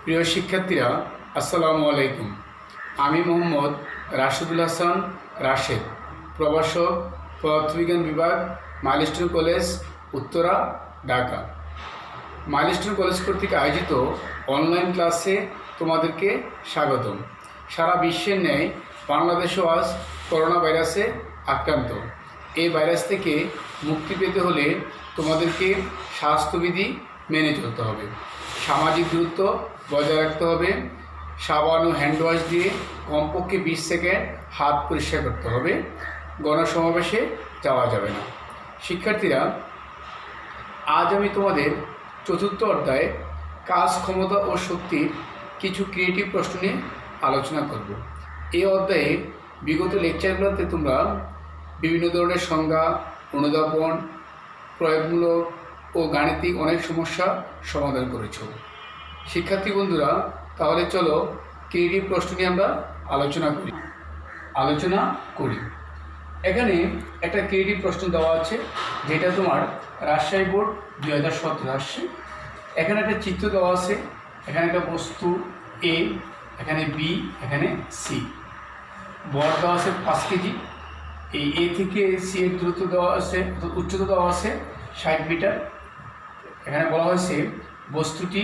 প্রিয় শিক্ষার্থীরা, আসসালামু আলাইকুম। আমি মোহাম্মদ রাশেদুল হাসান রাশেদ, প্রভাষক, পদার্থবিজ্ঞান বিভাগ, milestone college, Uttara, Dhaka. Milestone college কর্তৃক আয়োজিত অনলাইন ক্লাসে তোমাদেরকে স্বাগতম। সারা বিশ্বের ন্যায় বাংলাদেশও আজ করোনা ভাইরাসে আক্রান্ত। এই ভাইরাস থেকে মুক্তি পেতে হলে তোমাদেরকে স্বাস্থ্যবিধি মেনে চলতে হবে, সামাজিক দূরত্ব বজায় রাখতে হবে, সাবান ও হ্যান্ড ওয়াশ দিয়ে কমপক্ষে 20 সেকেন্ড হাত পরিষ্কার করতে হবে, গণসমাবেশে যাওয়া যাবে না। শিক্ষার্থীরা, আজ আমি তোমাদের চতুর্থ অধ্যায়ে কাজ, ক্ষমতা ও শক্তির কিছু ক্রিয়েটিভ প্রশ্ন নিয়ে আলোচনা করব। এই অধ্যায়ে বিগত লেকচারগুলোতে তোমরা বিভিন্ন ধরনের সংজ্ঞা, অনুধাবন, প্রয়োগমূলক ও গাণিতিক অনেক সমস্যা সমাধান করেছো। শিক্ষার্থী বন্ধুরা, তাহলে চলো ক্রিয়েটিভ প্রশ্ন নিয়ে আমরা আলোচনা করি। এখানে একটা ক্রিয়েটিভ প্রশ্ন দেওয়া আছে, যেটা তোমার রাজশাহী বোর্ড 2017 আসছে। এখানে একটা চিত্র দেওয়া আছে, এখানে একটা বস্তু এ, এখানে বি, এখানে সি। বর দেওয়া আছে 5 কেজি। এই এ থেকে সি এর দূরত্ব দেওয়া আছে, উচ্চতা দেওয়া আছে 60 মিটার। এখানে বলা হয়েছে বস্তুটি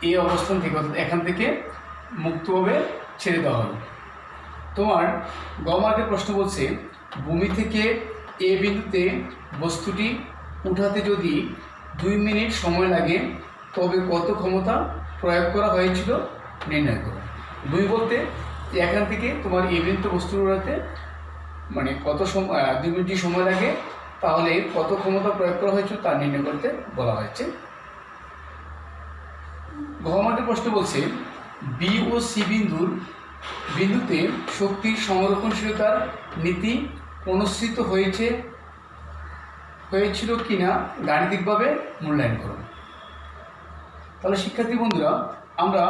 এই অবস্থান থেকে, এখান থেকে মুক্তভাবে ছেড়ে দেওয়া হবে। তোমার গ মার্কের প্রশ্ন বলছে, ভূমি থেকে এ বিন্দুতে বস্তুটি উঠাতে যদি 2 মিনিট সময় লাগে, তবে কত ক্ষমতা প্রয়োগ করা হয়েছিল নির্ণয় করো। 2 বলতে এখান থেকে তোমার এ বিন্দুতে বস্তু উঠাতে মানে কত সময়, 2 মিনিট সময় লাগে, তাহলে কত ক্ষমতা প্রয়োগ করা হয়েছিল তা নির্ণয় করতে বলা হয়েছে। গহমাটের প্রশ্ন বলছে, বি ও সি বিন্দুতে শক্তির সংরক্ষণশীলতার নীতি অনুসৃত হয়েছিল কিনা গাণিতিকভাবে মূল্যায়ন করো। তাহলে শিক্ষার্থী বন্ধুরা, আমরা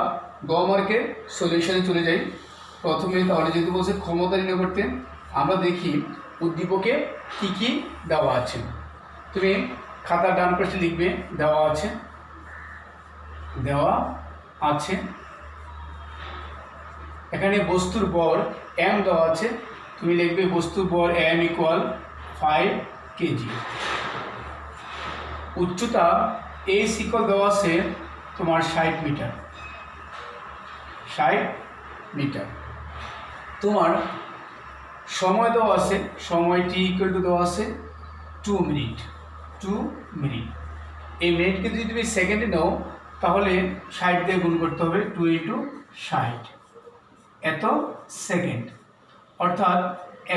গহমার্কের সলিউশনে চলে যাই। প্রথমে তাহলে যেহেতু বলছে ক্ষমতা নির্ণয় করতে, আমরা দেখি উদ্দীপকে কী কী দেওয়া আছে। তুমি খাতার ডান পাশে লিখবে দেওয়া আছে। এখানে বস্তুর ভর m দেওয়া আছে, তুমি লিখবে বস্তুর ভর m = 5 কেজি। উচ্চতা a দেওয়া আছে তোমার 60 মিটার। তোমার সময় দেওয়া আছে, সময় t = দেওয়া আছে 2 মিনিট। এই মিনিটকে যদি তুমি সেকেন্ডে নাও, তাহলে 60 দিয়ে গুণ করতে হবে, 2 × 60 এত সেকেন্ড, অর্থাৎ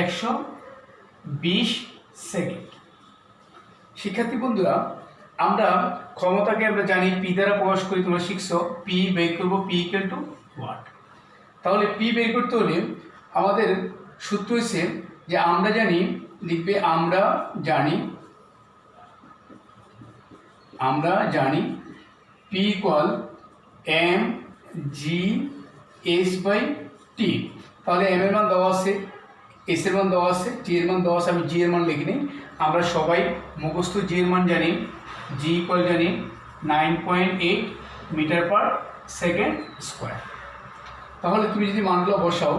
120 সেকেন্ড। শিক্ষার্থী বন্ধুরা, আমরা ক্ষমতাকে আমরা জানি পি দ্বারা প্রকাশ করি, তোমরা শিখছো। পি বের করবো, পি = ওয়াট। তাহলে পি বের করতে হলে আমাদের সূত্র হচ্ছে যে আমরা জানি, লিখবে আমরা জানি P = mg/t। তাহলে m এর মান দেওয়া আছে, s এর মান দেওয়া আছে, t এর মান দেওয়া আছে। আমি g এর মান লিখিনি, আমরা সবাই মুখস্থ g এর মান জানি। g জানি 9.8 মিটার/সেকেন্ড²। তাহলে তুমি যদি মানগুলো বসাও,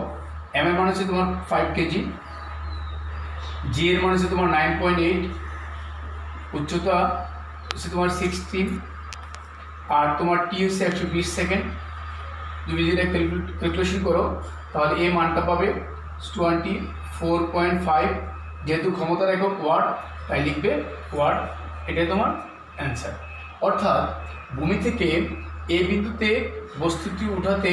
m এর মান হচ্ছে তোমার 5 কেজি, g এর মান হচ্ছে তোমার 9.8, উচ্চতা হচ্ছে তোমার 16, আর তোমার টি হচ্ছে 120 সেকেন্ড। তুমি যদি ক্যালকুলেশন করো, তাহলে এই মানটা পাবে 24.5। যেহেতু ক্ষমতার একক ওয়াট, তাই লিখবে ওয়াট। এটাই তোমার অ্যান্সার। অর্থাৎ ভূমি থেকে এ বিন্দুতে বস্তুটি উঠাতে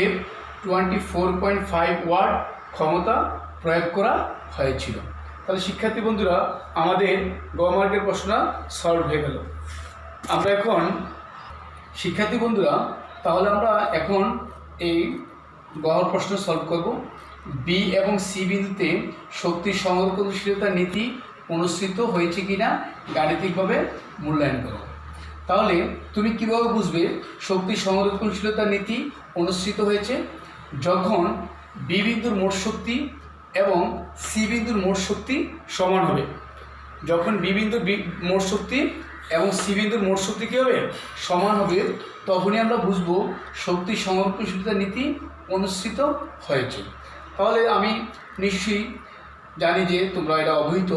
24.5 ওয়াট ক্ষমতা প্রয়োগ করা হয়েছিল। তাহলে শিক্ষার্থী বন্ধুরা, আমাদের গ মার্কের প্রশ্নটা সলভ হয়ে গেল। আমরা এখন শিক্ষার্থী বন্ধুরা, তাহলে আমরা এখন এই গহর প্রশ্ন সলভ করব। বি এবং সি বিন্দুতে শক্তির সংরক্ষণশীলতার নীতি অনুসৃত হয়েছে কিনা গাণিতিকভাবে মূল্যায়ন করো। তাহলে তুমি কিভাবে বুঝবে শক্তির সংরক্ষণশীলতার নীতি অনুসৃত হয়েছে? যখন বি বিন্দুর মোট শক্তি এবং সি বিন্দুর মোট শক্তি সমান হবে। যখন বি বিন্দুর মোট শক্তি এবং সি বিন্দুর মোট শক্তি কী হবে সমান হবে, তখনই আমরা বুঝবো শক্তি সংরক্ষণশীলতার নীতি অনুসৃত হয়েছে। তাহলে আমি নিশ্চয়ই জানি যে তোমরা এটা অবহিত।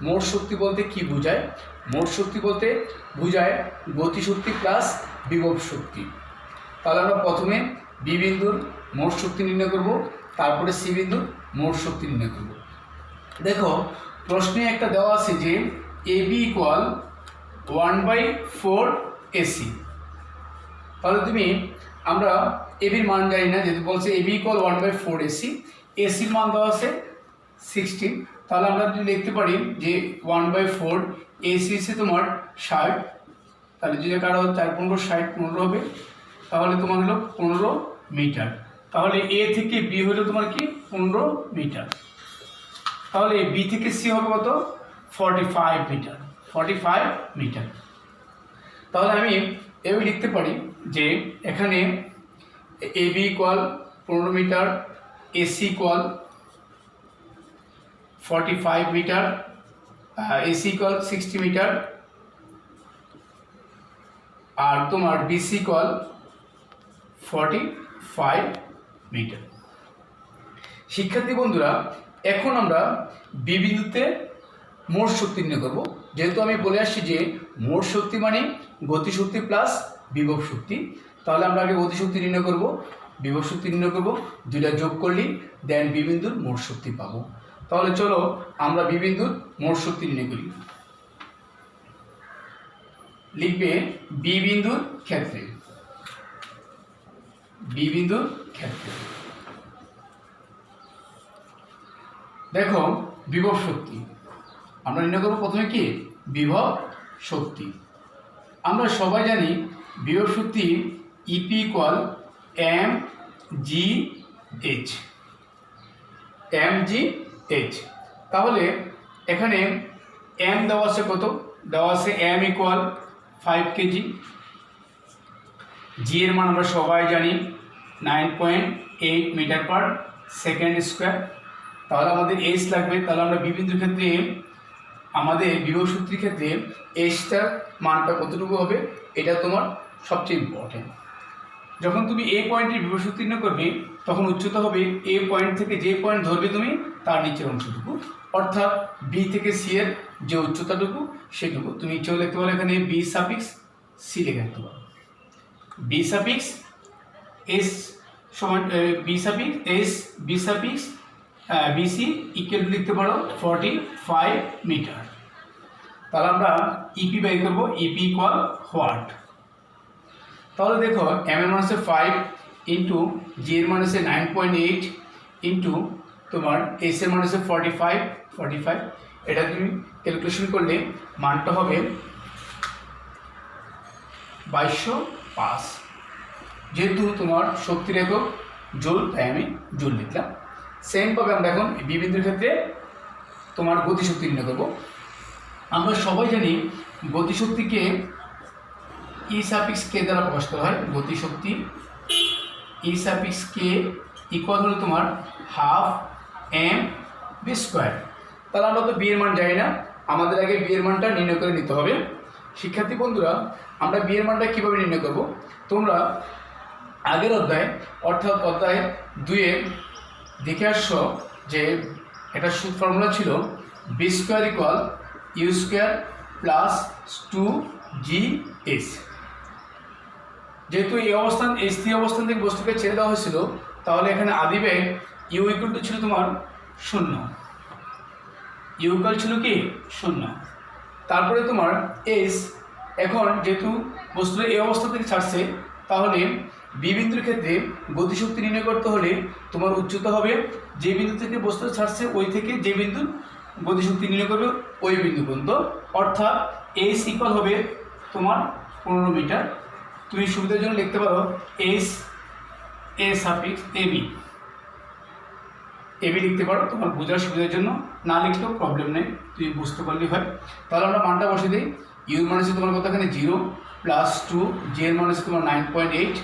মোট শক্তি বলতে কি বোঝায়? মোট শক্তি বলতে বোঝায় গতিশক্তি প্লাস বিভব শক্তি। তাহলে আমরা প্রথমে বি বিন্দুর মোট শক্তি নির্ণয় করব, তারপরে সি বিন্দুর মোট শক্তি নির্ণয় করব। দেখো প্রশ্নে একটা দেওয়া আছে যে এ বি ইকুয়াল 1/4 AC। তাহলে আমরা এবির মান জানি না, যেহেতু বলছে এ বি ইকুয়াল 1/4 AC, এসির মান দেওয়া আছে 16। তাহলে আমরা যদি লিখতে পারি যে 1/4 AC এসে তোমার 60, তাহলে যদি কারো 4 15 60 15 হবে, তাহলে তোমার হলো 15 মিটার। তাহলে এ থেকে বি হলো তোমার কি 15 মিটার। তাহলে বি থেকে সি হবে কত 45 মিটার, 45 মিটার। তাহলে আমি এভাবে লিখতে পারি যে এখানে A B equal 15 metre, AC equal 45 metre, AC equal 60 metre, আর তোমার বিসি ইকুয়াল 45 মিটার। শিক্ষার্থী বন্ধুরা, এখন আমরা বি বিন্দুতে মোট শক্তি নির্ণয় করব। যেহেতু আমি বলে আসছি যে মোট শক্তি মানে গতিশক্তি প্লাস বিভব শক্তি, তাহলে আমরা আগে গতিশক্তি নির্ণয় করব, বিভব শক্তি নির্ণয় করব, দুইটা যোগ করলেই দেন বি বিন্দুর মোট শক্তি পাবো। তাহলে চলো আমরা বি বিন্দুর মোট শক্তি নির্ণয় করি। লিখবে বি বিন্দুর ক্ষেত্রে, বি বিন্দুর ক্ষেত্রে দেখো বিভব শক্তি আমরা নির্ণয় করবো প্রথমে কি বিভব শক্তি। আমরা সবাই জানি বিভব শক্তি EP equal M G h, m জি এইচ। তাহলে এখানে এম দেওয়া আছে কত, দেওয়া আছে এম ইকুয়াল 5 কেজি, জি এর মান আমরা সবাই জানি 9.8 মিটার পার সেকেন্ড স্কোয়ার। তাহলে আমাদের এইচ লাগবে। তাহলে আমরা বিবিন্দুর ক্ষেত্রে আমাদের বিভব শক্তির ক্ষেত্রে এইচটার মানটা কতটুকু হবে, এটা তোমার সবচেয়ে ইম্পর্টেন্ট। যখন তুমি এ পয়েন্টের বিভব শক্তি নির্ণয় করবে তখন উচ্চতা হবে এ পয়েন্ট থেকে যে পয়েন্ট ধরবে তুমি তার নিচের অংশটুকু, অর্থাৎ বি থেকে সি এর যে উচ্চতাটুকু সেটুকু। তুমি ইচ্ছে লিখতে পারো এখানে বি সাফিক্স সি লিখে রাখতে পারো, বি সাফিক্স এস সমান V suffix S V suffix BC equal লিখতে পারো 45 মিটার। তাহলে আমরা ইপি বের করবো, ইপি ইকুয়াল হোয়াট। তাহলে দেখো এম এর মান হচ্ছে 5 ইন্টু জি এর মান হচ্ছে 9.8 ইন্টু তোমার এস এর মান হচ্ছে 45। এটা তুমি ক্যালকুলেশন করলে মানটা হবে 2205। যেহেতু তোমার শক্তির একক জুল, তাই আমি জুল লিখলাম। সেমভাবে আমরা এখন বি বিন্দুর ক্ষেত্রে তোমার গতিশক্তি নির্ণয় করব। আমরা সবাই জানি গতিশক্তিকে ই সাফিক্স কে দ্বারা প্রকাশ করা হয়। গতিশক্তি ই সাফিক্স কে ইকুয়াল হলো তোমার হাফ এম বি স্কোয়ার। তাহলে আমরা তো বি এর মান জানি না, আমাদের আগে বি এর মানটা নির্ণয় করে নিতে হবে। শিক্ষার্থী বন্ধুরা, আমরা বি এর মানটা কীভাবে নির্ণয় করব, তোমরা আগের অধ্যায় অর্থাৎ অধ্যায় 2-এ দেখে আসছো যে একটা ফর্মুলা ছিল V square equal U square plus 2GS। যেহেতু এই অবস্থান এই স্থির অবস্থান থেকে বস্তুকে ছেড়ে দেওয়া হয়েছিল, তাহলে এখানে আদি বেগ ইউ ইকুয়াল টু ছিল তোমার 0, ইউ ইকুয়াল ছিল কি 0। তারপরে তোমার এস, এখন যেহেতু বস্তুটা এই অবস্থা থেকে ছাড়ছে, তাহলে বি বিন্দুর ক্ষেত্রে গতিশক্তি নির্ণয় করতে হলে তোমার উচ্চতা হবে যে বিন্দু থেকে বস্তু ছাড়ছে ওই থেকে যে বিন্দু গতিশক্তি নির্ণয় করবে ওই বিন্দু পর্যন্ত, অর্থাৎ এস ইকুয়াল হবে তোমার 15 মিটার। তুমি সুবিধার জন্য লিখতে পারো S A suffix AB, AB লিখতে পারো তোমার বোঝার সুবিধার জন্য, না লিখলেও প্রবলেম নেই, তুমি বুঝতে পারলেই হয়। তাহলে আমরা মানটা বসে দিই। ইউর মান হচ্ছে তোমার কত এখানে 0 প্লাস 2, জি এর মান হচ্ছে তোমার 9.8,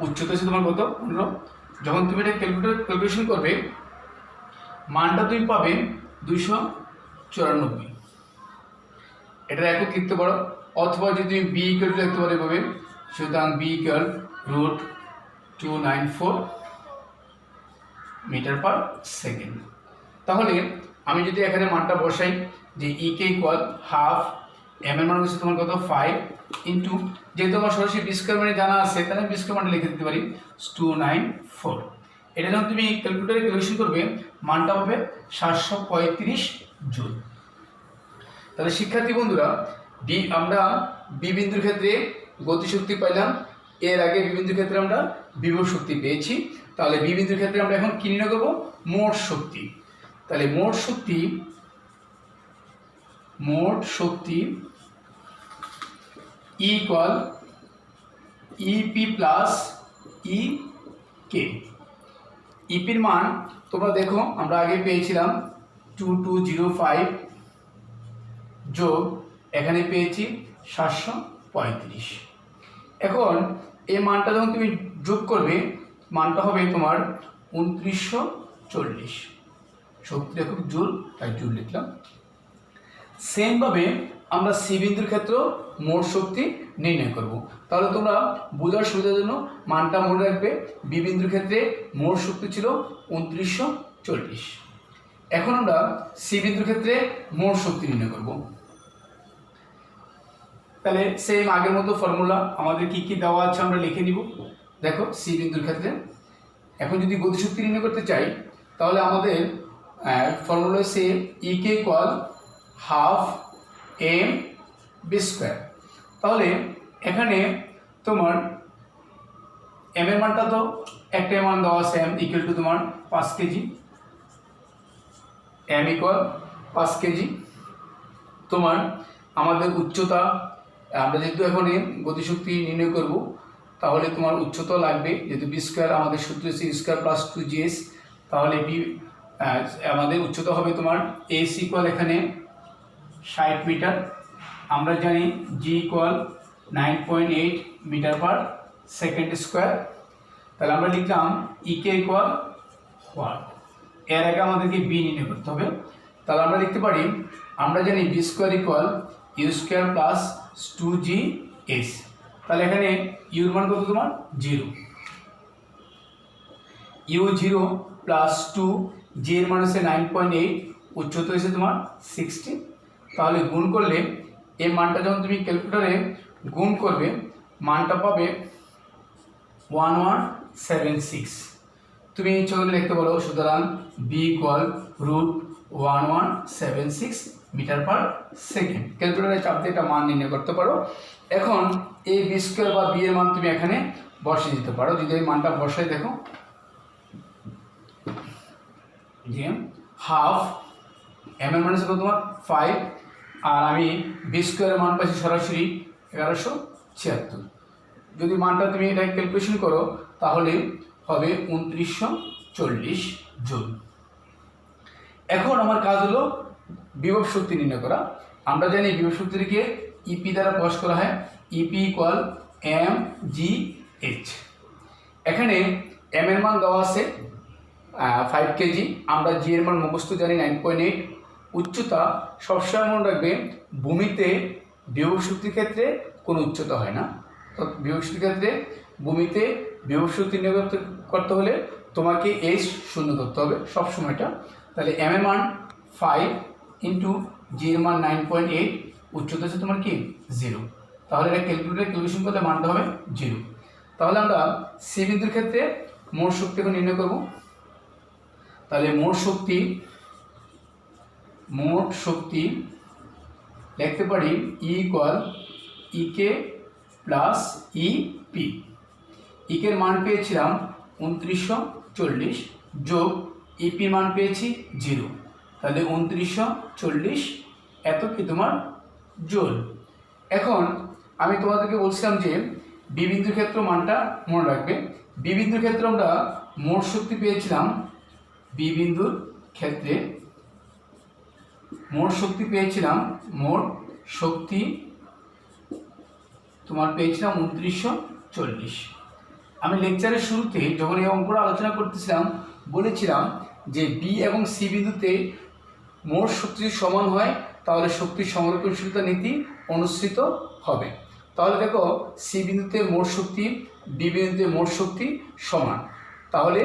উচ্চতা হচ্ছে তোমার কত 15। যখন তুমি এটা ক্যালকুলেশন করবে মানটা তুমি পাবে 294। এটার একক লিখতে পারো অথবা যদি তুমি বি ইকুয়াল টু লিখতে পারো এভাবে, সুতরাং B equal √294 metre per second. তাহলে আমি যদি এখানে মানটা বসাই যে কে ইকুয়াল হাফ, এর মান হচ্ছে তোমার কত 5 ইন্টু, যেহেতু আমার সরাসরি বি স্কয়ার মানে জানা আছে তাহলে বি স্কয়ার মানে লিখে দিতে পারি 294। এটা যখন তুমি ক্যালকুলেটরে ক্যালকুলেশন করবে মানটা হবে 735 জুল। তাহলে শিক্ষার্থী বন্ধুরা, আমরা বি বিন্দুর ক্ষেত্রে গতিশক্তি পাইলাম, এর আগে বি বিন্দুর ক্ষেত্রে আমরা বিভব শক্তি পেয়েছি। তাহলে বি বিন্দুর ক্ষেত্রে আমরা এখন কি নির্ণয় করব? মোট শক্তি। তাহলে মোট শক্তি ইকুয়াল ইপি প্লাস ই কে। ইপির মান তোমরা দেখো আমরা আগে পেয়েছিলাম 2205 যোগ এখানে পেয়েছি 735। এখন এই মানটা যখন তুমি যোগ করবে মানটা হবে তোমার 2940। শক্তি দেখো জুল, তাই জুল লিখলাম। সেমভাবে আমরা সি বিন্দুর ক্ষেত্রেও মোট শক্তি নির্ণয় করব। তাহলে তোমরা বোঝার সুবিধার জন্য মানটা মনে রাখবে, বি বিন্দুর ক্ষেত্রে মোট শক্তি ছিল 2940। এখন আমরা সি বিন্দুর ক্ষেত্রে মোট শক্তি নির্ণয় করব। তাহলে সেম আগের মতো ফর্মুলা আমাদের কি কি দেওয়া আছে আমরা লিখে নিব। দেখো সি বিন্দুর ক্ষেত্রে এখন যদি গতিশক্তি নির্ণয় করতে চাই তাহলে আমাদের formula same, K equal half m v square. তাহলে এখানে তোমার এম এর মানটা তো একটা মান দেওয়া আছে, এম ইকুয়াল টু তোমার 5 কেজি, এম ইকুয়াল 5 কেজি। তোমার আমাদের উচ্চতা, আমরা যেহেতু এখন গতিশক্তি নির্ণয় করব তাহলে তোমার উচ্চতা লাগবে, যেহেতু বি স্কোয়ার আমাদের সূত্র হচ্ছে স্কোয়ার প্লাস 2gs, তাহলে বি আমাদের উচ্চতা হবে তোমার এস ইকুয়াল এখানে 60 মিটার। আমরা জানি g equal 9.8 metre per second square. তাহলে আমরা লিখলাম কে ইকুয়াল হোয়াট, এর আগে আমাদেরকে বি নির্ণয় করতে হবে। তাহলে আমরা লিখতে পারি, আমরা জানি V square equal U square plus 2gs। তাহলে এখানে ইউর মান কত তোমার 0, ইউ 0 প্লাস 2, জি এর মান হচ্ছে 9.8, উচ্চতা হচ্ছে তোমার 60। তাহলে গুণ করলে এই মানটা যখন তুমি ক্যালকুলেটরে গুণ করবে মানটা পাবে 1176। তুমি ইচ্ছা করলে লিখতে পারো, সুতরাং B equal √1176 metre per second. ক্যালকুলেটরে চাপ দিয়ে একটা মান নির্ণয় করতে পারো। এখন এই বি স্কোয়ার বা বি এর মান তুমি এখানে বসিয়ে দিতে পারো। যদি এই মানটা বসাই দেখো যে হাফ, এম এর মান হচ্ছে তোমার 5, আর আমি বি স্কোয়ারের মান পাচ্ছি সরাসরি 1176। যদি মানটা তুমি এটা ক্যালকুলেশন করো তাহলে হবে 2940 জুল। এখন আমার কাজ হলো বিভব শক্তি নির্ণয় করা। আমরা জানি বিভব শক্তিকে ইপি দ্বারা প্রকাশ করা হয়, EP equal M G H. এখানে এম এর মান দেওয়া আছে 5 কেজি, আমরা জি এর মান মুখস্থ জানি 9.8। উচ্চতা সবসময় মনে রাখবে, ভূমিতে বিভব শক্তির ক্ষেত্রে কোনো উচ্চতা হয় না। তো বিভব শক্তির ক্ষেত্রে ভূমিতে বিভব শক্তি নির্ণয় করতে হলে তোমাকে এইচ শূন্য ধরতে হবে সবসময়টা। তাহলে এম এর মান 5 ইন্টু জি এর মান 9.8, উচ্চতা হচ্ছে তোমার কি 0। তাহলে এটা ক্যালকুলেটরে ক্যালকুলেশন করলে মানটা হবে 0। তাহলে আমরা সি বিন্দুর ক্ষেত্রে মোট শক্তি এখন নির্ণয় করব। তাহলে মোট শক্তি লিখতে পারি E equal k plus E P. Iker মান পেয়েছিলাম 2940 যোগ ইপির মান পেয়েছি 0, তাহলে 2940 এত কি তোমার জুল। এখন আমি তোমাদেরকে বলছিলাম যে বি বিন্দুর ক্ষেত্রে মানটা মনে রাখবে। বি বিন্দুর ক্ষেত্রে আমরা মোট শক্তি পেয়েছিলাম, বি বিন্দুর ক্ষেত্রে মোট শক্তি তোমার পেয়েছিলাম 2940। আমি লেকচারের শুরুতে যখন এই অঙ্কটা আলোচনা করতেছিলাম বলেছিলাম যে বি এবং সি বিন্দুতে মোট শক্তি সমান হয় তাহলে শক্তি সংরক্ষণশীলতা নীতি অনুসৃত হবে। তাহলে দেখো সি বিন্দুতে মোট শক্তি বি বিন্দুতে মোট শক্তি সমান, তাহলে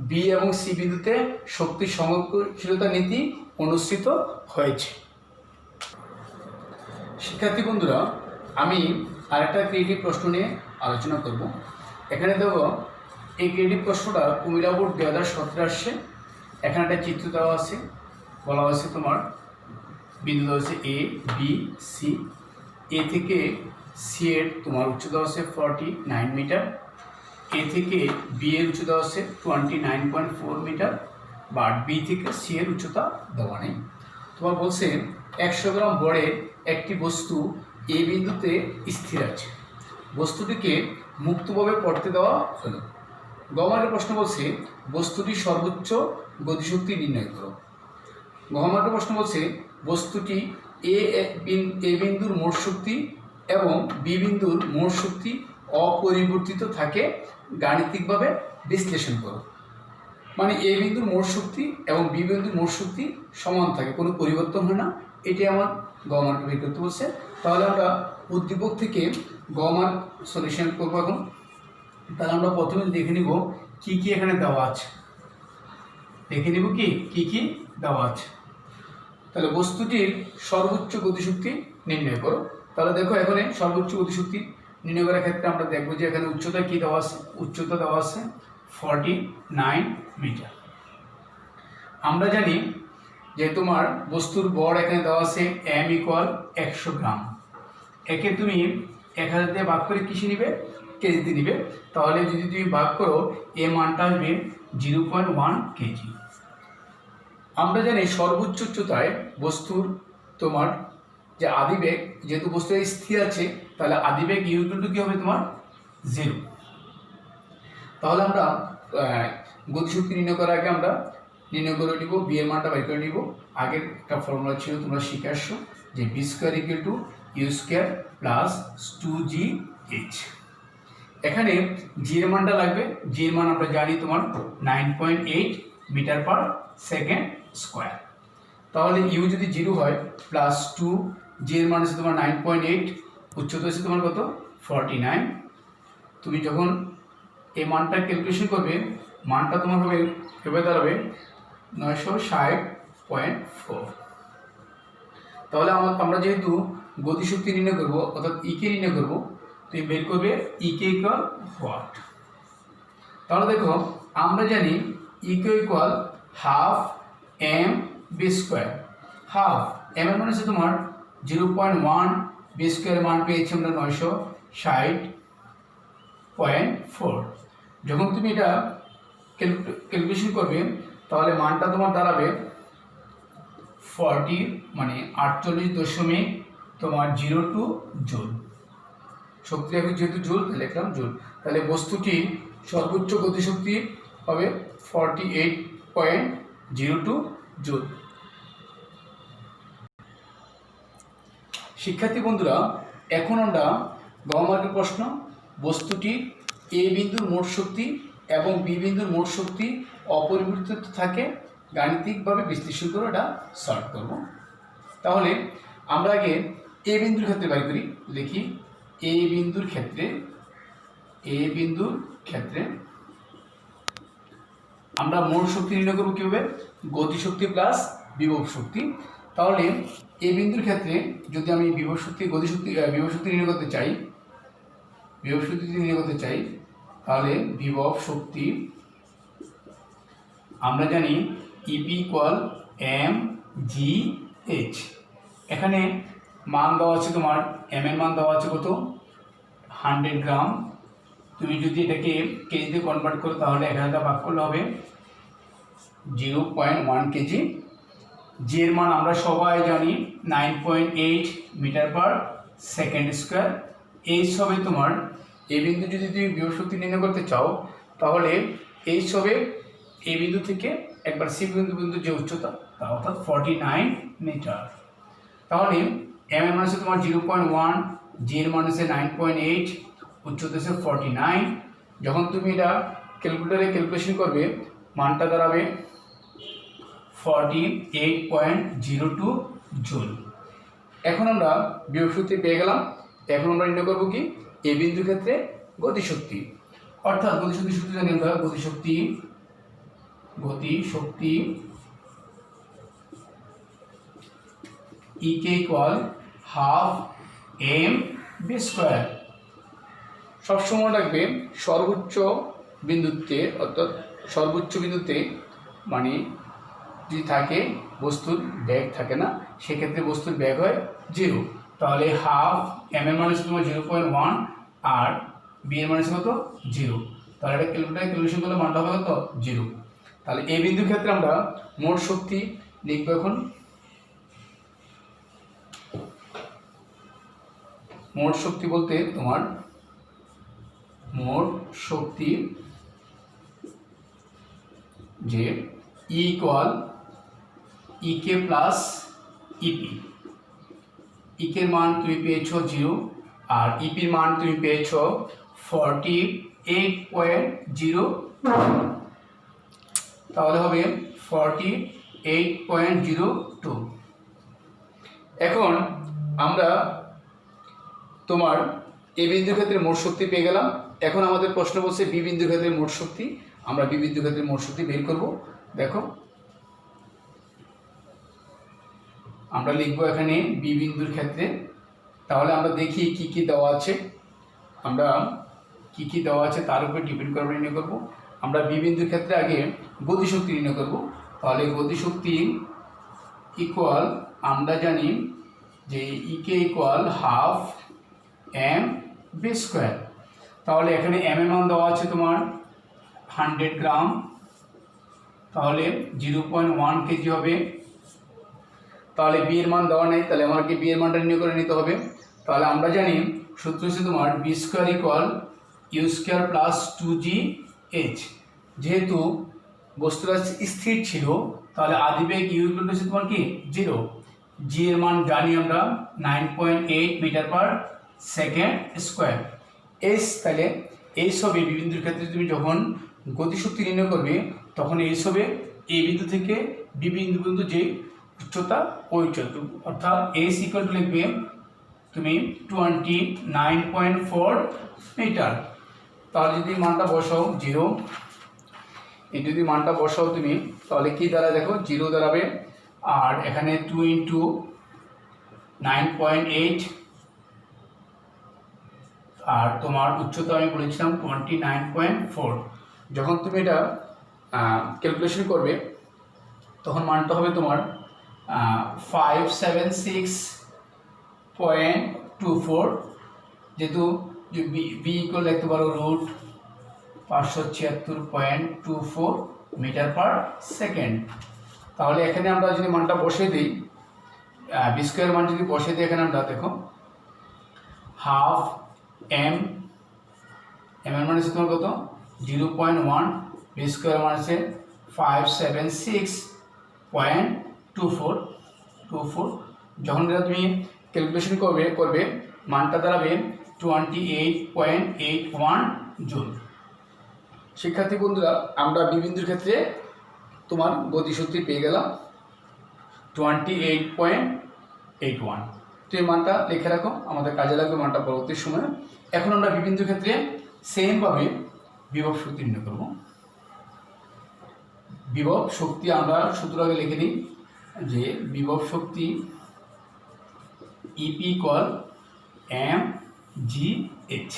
বি এবং সি বিন্দুতে শক্তি সংরক্ষণশীলতা নীতি অনুসৃত হয়েছে। শিক্ষার্থী বন্ধুরা, আমি আরেকটা ক্রিয়েটিভ প্রশ্ন নিয়ে আলোচনা করব। এখানে দেখো এই ক্রিয়েটিভ প্রশ্নটা কুমিল্লা বোর্ড 2017 আসছে। এখানে একটা চিত্র দেওয়া আছে, বলা হয়েছে তোমার বিন্দু দেওয়া হচ্ছে এ বি সি। এ থেকে সি এর তোমার উচ্চতা আছে 49 মিটার, এ থেকে বি এর উচ্চতা আছে 29.4 মিটার, বাট বি থেকে সি এর উচ্চতা দেওয়া নেই। তোমার বলছে 100 গ্রাম বড়ের একটি বস্তু এ বিন্দুতে স্থির আছে, বস্তুটিকে মুক্তভাবে পড়তে দেওয়া হলো। গমার্কের প্রশ্ন বলছে বস্তুটির সর্বোচ্চ গতিশক্তি নির্ণয় করো। গমার্কের প্রশ্ন বলছে বস্তুটি এ বিন্দুর মোট শক্তি এবং বি বিন্দুর মোট শক্তি অপরিবর্তিত থাকে, গাণিতিকভাবে বিশ্লেষণ করো। মানে এ বিন্দুর মোট শক্তি এবং বি বিন্দুর মোট শক্তি সমান থাকে, কোনো পরিবর্তন হয় না, এটি আমার গমার্ক বের করতে বলছে। তাহলে আমরা উদ্দীপক থেকে গমার্ক সলিউশন করবো এখন। তাহলে আমরা প্রথমে দেখে নিব কি কি এখানে দেওয়া আছে, দেখে নিব কি কি দেওয়া আছে। তাহলে বস্তুটির সর্বোচ্চ গতিশক্তি নির্ণয় করো। তাহলে দেখো এখানে সর্বোচ্চ গতিশক্তি নির্ণয় করার ক্ষেত্রে আমরা দেখবো যে এখানে উচ্চতা কি দেওয়া আছে, উচ্চতা দেওয়া আছে 49 মিটার। আমরা জানি যে তোমার বস্তুর ভর এখানে দেওয়া আছে m = 100 গ্রাম। একে তুমি 1000 দিয়ে ভাগ করে কিসে নিবে, কেজিতে নিবে। তাহলে যদি তুমি ভাগ করো এ মানটা আসবে 0.1 কেজি। আমরা জানি সর্বোচ্চ উচ্চতায় বস্তুর তোমার যে আদিবেগ, যেহেতু বস্তু স্থির আছে তাহলে আদিবেগ ইকুয়াল টু কি হবে তোমার 0। তাহলে আমরা গতিশক্তি নির্ণয় করার আগে আমরা নির্ণয় করে নিব বি এর মানটা বের করে নিব। আগের একটা ফর্মুলা ছিল তোমরা শিখে আসছো যে V square equal to U square plus 2gh। এখানে জি এর মানটা লাগবে, জি এর মান আমরা জানি তোমার 9.8 মিটার পার সেকেন্ড স্কোয়ার। তাহলে ইউ যদি 0 হয় প্লাস 2, জি এর মান আছে তোমার 9.8, উচ্চতা আছে তোমার কত 49। তুমি যখন এই মানটা ক্যালকুলেশন করবে মানটা তোমার হবে এভাবে দাঁড়াবে 960.4। তাহলে আমরা যেহেতু গতিশক্তি নির্ণয় করবো অর্থাৎ ইকে নির্ণয় করবো, তুমি বের করবে ইকে ইকুয়াল হোয়াট। তাহলে দেখো আমরা জানি EK equal half m v square. Half m এর মান হচ্ছে তোমার 0.1, বি স্কোয়ার মান পেয়েছি আমরা 960.4। যখন তুমি এটা ক্যালকুলেশন করবে তাহলে মানটা তোমার দাঁড়াবে 48.02 জুল। শক্তি এখন যেহেতু জুল তাহলে লিখলাম জুল। তাহলে বস্তুটির সর্বোচ্চ গতিশক্তি হবে 48.02 জুল। শিক্ষার্থী বন্ধুরা, এখন আমরা গমার্কের প্রশ্ন বস্তুটির এ বিন্দুর মোট শক্তি এবং বি বিন্দুর মোট শক্তি অপরিবর্তিত থাকে, গাণিতিকভাবে বিশ্লেষণ করে এটা সলভ করব। তাহলে আমরা আগে এ বিন্দুর ক্ষেত্রে বাড়ি করি, লিখি এ বিন্দুর ক্ষেত্রে আমরা মোট শক্তি নির্ণয় করবো কীভাবে, গতিশক্তি প্লাস বিভব শক্তি। তাহলে এ বিন্দুর ক্ষেত্রে যদি আমি বিভব শক্তি নির্ণয় করতে চাই, তাহলে বিভব শক্তি আমরা জানি EP equal M G H. এখানে মান দেওয়া আছে তোমার এম এর মান দেওয়া আছে কত 100 গ্রাম। তুমি যদি এটাকে কেজিতে কনভার্ট করো তাহলে 1000 ভাগ করলে হবে 0.1 কেজি। জি এর মান আমরা সবাই জানি 9.8 metre per second square. H হবে তোমার এ বিন্দু যদি তুমি বিভব শক্তি নির্ণয় করতে চাও তাহলে এইচ হবে এ বিন্দু থেকে একবার সি বিন্দু যে উচ্চতা তা অর্থাৎ 49 মিটার। তাহলে এম এর মান আছে তোমার 0.1, জি এর মান আছে 9.8, উচ্চতা আছে 49। যখন তুমি এটা ক্যালকুলেটরে ক্যালকুলেশন করবে মানটা দাঁড়াবে 48.02 জুল। এখন আমরা বিভব শক্তি পেয়ে গেলাম। এখন আমরা নির্ণয় করবো কি এ বিন্দুর ক্ষেত্রে গতিশক্তি, অর্থাৎ গতিশক্তি সূত্র জানি আমরা গতিশক্তি EK equal half m v square. সবসময় রাখবে সর্বোচ্চ বিন্দুতে, অর্থাৎ সর্বোচ্চ বিন্দুতে মানে যদি থাকে বস্তুর ব্যাগ থাকে না, সেক্ষেত্রে বস্তুর ব্যাগ হয় 0। তাহলে হাফ এম এর মান হচ্ছে তোমার 0.1 আর বি এর মান হচ্ছে কত 0। তাহলে এটা ক্যালকুলেশন করলে মানটা হবে কত 0। তাহলে এই বিন্দুর ক্ষেত্রে আমরা মোট শক্তি লিখবো। এখন মোট শক্তি বলতে তোমার মোট শক্তি যে ই ইকুয়াল ইকে প্লাস ইপি। ইকের মান তুমি পেয়েছ 0 আর ইপির মান তুমি পেয়েছ 48.02, তাহলে হবে 48.02। এখন আমরা তোমার এ বিন্দুর ক্ষেত্রে মোট শক্তি পেয়ে গেলাম। এখন আমাদের প্রশ্ন বলছে বি বিন্দুর ক্ষেত্রে মোট শক্তি। আমরা বি বিন্দুর ক্ষেত্রে মোট শক্তি বের করব। দেখো আমরা লিখবো এখানে বি বিন্দুর ক্ষেত্রে। তাহলে আমরা দেখি কি কি দেওয়া আছে, আমরা কি কি দেওয়া আছে তার উপর ডিপেন্ড করে নির্ণয় করব। আমরা বি বিন্দুর ক্ষেত্রে আগে গতিশক্তি নির্ণয় করব। তাহলে গতিশক্তি ইকুয়াল আমরা জানি যে EK equal half m v square. তাহলে এখানে এম এর মান দেওয়া আছে তোমার 100 গ্রাম, তাহলে 0.1 কেজি হবে। তাহলে বি এর মান দেওয়া নেই, তাহলে আমাকে বি এর মানটা নির্ণয় করে নিতে হবে। তাহলে আমরা জানি সূত্র হচ্ছে তোমার V square equal U square plus 2gh। যেহেতু বস্তুটা স্থির ছিল তাহলে আদিবেগ ইউ ইকুয়াল হচ্ছে তোমার কি 0। জি এর মান জানি আমরা 9.8 metre per second square. S তাহলে এই সবে বি বিন্দুর ক্ষেত্রে তুমি যখন গতিশক্তি নির্ণয় করবে তখন এই সবে এই বিন্দু থেকে বি বিন্দু পর্যন্ত যে উচ্চতা ওই উচ্চতা, অর্থাৎ এস ইকুয়াল টু লিখবে তুমি 29.4 মিটার। তাহলে যদি মানটা বসাও 0, এই যদি মানটা বসাও তুমি তাহলে কি দাঁড়ায় দেখো 0 দাঁড়াবে। আর এখানে 2 × 9.8 আর তোমার উচ্চতা আমি বলেছিলাম 29.4। যখন তুমি এটা ক্যালকুলেশন করবে তখন মানটা হবে তোমার 576.24। যেহেতু বি ইকুয়াল লিখতে পারো রুট 576.24 মিটার পার সেকেন্ড। তাহলে এখানে আমরা যদি মানটা বসিয়ে দিই, বি স্কোয়ার মান যদি বসিয়ে দিই, এখানে আমরা দেখো হাফ এম এর মান হচ্ছে তোমার কত 0.1, বি স্কোয়ার মান হচ্ছে 576.24। যখন এটা তুমি ক্যালকুলেশন করবে মানটা দাঁড়াবে 28.81 জুল। শিক্ষার্থী বন্ধুরা, আমরা বি বিন্দুর ক্ষেত্রে তোমার গতিশক্তি পেয়ে গেলাম 28.81। তো এই মানটা লিখে রাখো, আমাদের কাজে লাগবে মানটা পরবর্তী সময়ে। এখন আমরা বি বিন্দুর ক্ষেত্রে সেমভাবে বিভব শক্তি নির্ণয় করব। বিভব শক্তি আমরা সূত্র আগে লিখে দিই যে বিভব শক্তি EP equal M G h.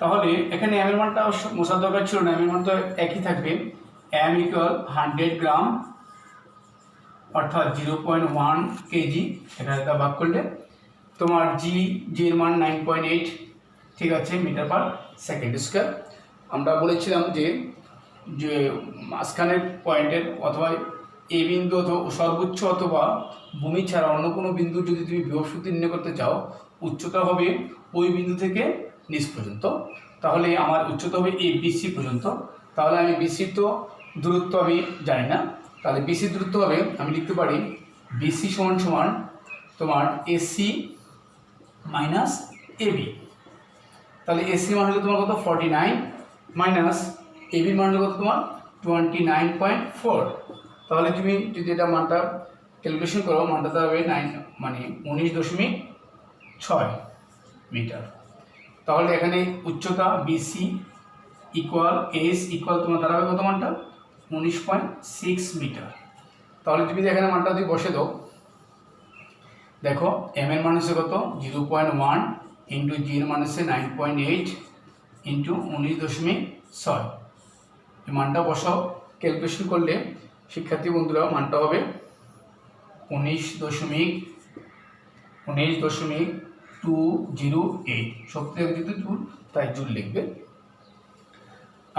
তাহলে এখানে এম এর মানটা মোছার দরকার ছিল না, এম এর মান তো একই থাকবে। এম ইকুয়াল 100 গ্রাম অর্থাৎ 0.1 কেজি। এখানে তা ভাগ করলে তোমার জি এর মান 9.8, ঠিক আছে, মিটার পার সেকেন্ড স্কোয়ার। আমরা বলেছিলাম যে মাঝখানের পয়েন্টের অথবা এই বিন্দু অথবা সর্বোচ্চ অথবা ভূমি ছাড়া অন্য কোনো বিন্দু যদি তুমি বিভব শক্তি নির্ণয় করতে চাও, উচ্চতা হবে ওই বিন্দু থেকে নিচ পর্যন্ত। তাহলে আমার উচ্চতা হবে এই বিসি পর্যন্ত। তাহলে আমি বিসির তো দূরত্ব আমি জানি না, তাহলে বিসির দূরত্ব হবে আমি লিখতে পারি বিসি সমান তোমার এসি মাইনাস এবি। তাহলে এসি মান হলো তোমার কত 49 মাইনাস এবির মান হলো কত তোমার 29.4। তাহলে তুমি যদি এটা মানটা ক্যালকুলেশন করো, মানটা দাঁড়াবে 19.6 মিটার। তাহলে এখানে উচ্চতা BC ইকুয়াল এস ইকুয়াল তোমার দাঁড়াবে কত মানটা 19.6 মিটার। তাহলে তুমি এখানে মানটা যদি বসে দাও, দেখো এম এর মান হচ্ছে কত 0.1 ইন্টু জি এর মান হচ্ছে 9.8 ইন্টু 19.6। এই মানটা বসাও, ক্যালকুলেশন করলে শিক্ষার্থী বন্ধুরা মানটা হবে 19.208। শক্তি যেহেতু জুল তাই জুল লিখবে।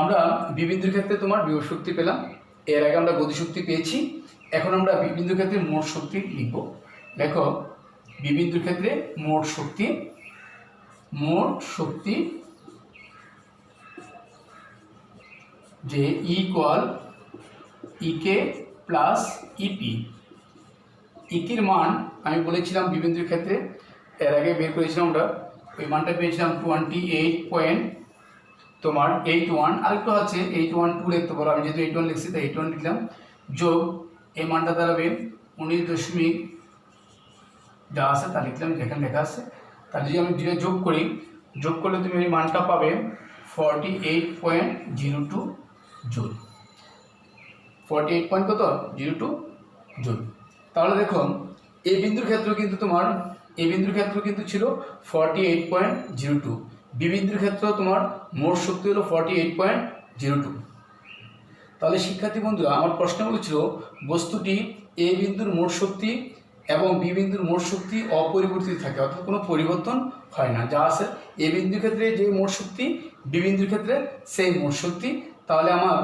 আমরা বিবিন্দুর ক্ষেত্রে তোমার বিভব শক্তি পেলাম, এর আগে আমরা গতিশক্তি পেয়েছি, এখন আমরা বিবিন্দুর ক্ষেত্রে মোট শক্তি লিখব। দেখো বিবিন্দুর ক্ষেত্রে মোট শক্তি যে ইকুয়াল ইকে প্লাস ইপি। ইকির মান আমি বলেছিলাম বিবিন্দুর ক্ষেত্রে এর আগে বের করেছিলাম, আমরা ওই মানটা পেয়েছিলাম 28.81। আরেকটু আছে 812 লিখতে পারো, আমি যেহেতু 81 লিখছি তাই 81 লিখলাম, যোগ এই মানটা দাঁড়াবে 19 যা আছে তা লিখলাম, যেখানে লেখা আছে। তাহলে যদি আমি দুটো যোগ করলে তুমি এই মানটা পাবে 48.02 জুল। 48.02 জুল। তাহলে দেখো এই বিন্দুর ক্ষেত্র কিন্তু ছিল 48.02, বি বিন্দুর ক্ষেত্র তোমার মোট শক্তি হলো 48.02। তাহলে শিক্ষার্থী বন্ধুরা আমার প্রশ্নগুলো ছিল বস্তুটি এ বিন্দুর মোট শক্তি এবং বি বিন্দুর মোট শক্তি অপরিবর্তিত থাকে, অর্থাৎ কোনো পরিবর্তন হয় না, যা আছে এ বিন্দুর ক্ষেত্রে যে মোট শক্তি বি বিন্দুর ক্ষেত্রে সেই মোট শক্তি। তাহলে আমার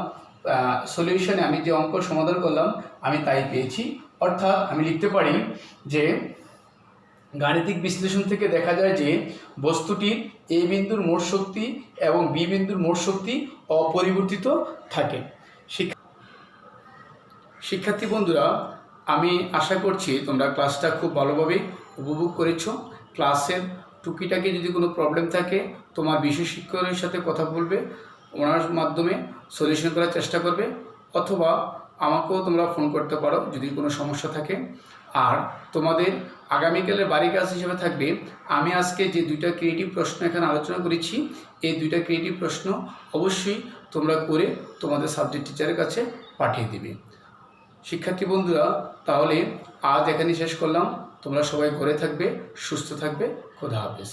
সলিউশনে আমি যে অঙ্ক সমাধান করলাম আমি তাই পেয়েছি। অর্থাৎ আমি লিখতে পারি যে গাণিতিক বিশ্লেষণ থেকে দেখা যায় যে বস্তুটির এ বিন্দুর মোট শক্তি এবং বি বিন্দুর মোট শক্তি অপরিবর্তিত থাকে। শিক্ষার্থী বন্ধুরা আমি আশা করছি তোমরা ক্লাসটা খুব ভালোভাবে উপভোগ করেছো। ক্লাসের টুকিটাকি যদি কোনো প্রবলেম থাকে তোমার বিষয় শিক্ষকের সাথে কথা বলবে, ওনার মাধ্যমে সলিউশন করার চেষ্টা করবে, অথবা আমাকেও তোমরা ফোন করতে পারো যদি কোনো সমস্যা থাকে। আর তোমাদের আগামীকালের বাড়ি কাজ হিসেবে থাকবে, আমি আজকে যে দুইটা ক্রিয়েটিভ প্রশ্ন এখানে আলোচনা করেছি এই দুইটা ক্রিয়েটিভ প্রশ্ন অবশ্যই তোমরা করে তোমাদের সাবজেক্ট টিচারের কাছে পাঠিয়ে দেবে। শিক্ষার্থী বন্ধুরা তাহলে আজ এখানে শেষ করলাম, তোমরা সবাই ঘরে থাকবে, সুস্থ থাকবে, খোদা হাফেজ।